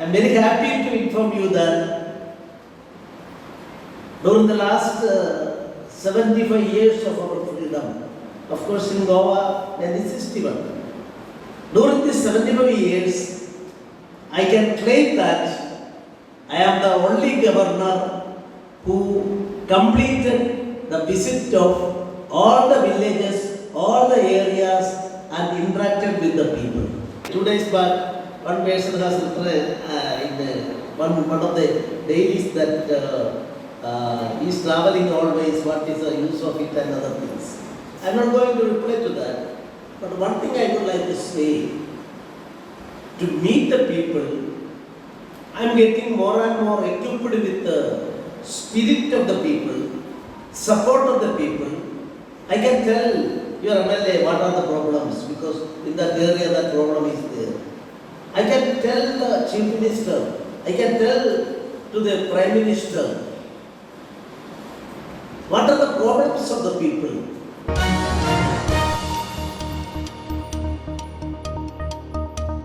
I'm very happy to inform you that during the last 75 years of our freedom, of course in Goa 1961, during these 75 years, I can claim that I am the only governor who completed the visit of all the villages, all the areas and interacted with the people. 2 days back, one person has written in one of the dailies that he is traveling always, what is the use of it and other things. I am not going to reply to that. But one thing I would like to say, to meet the people, I am getting more and more equipped with the spirit of the people, support of the people. I can tell your MLA what are the problems, because in that area that problem is there. I can tell the Chief Minister, I can tell to the Prime Minister what are the problems of the people.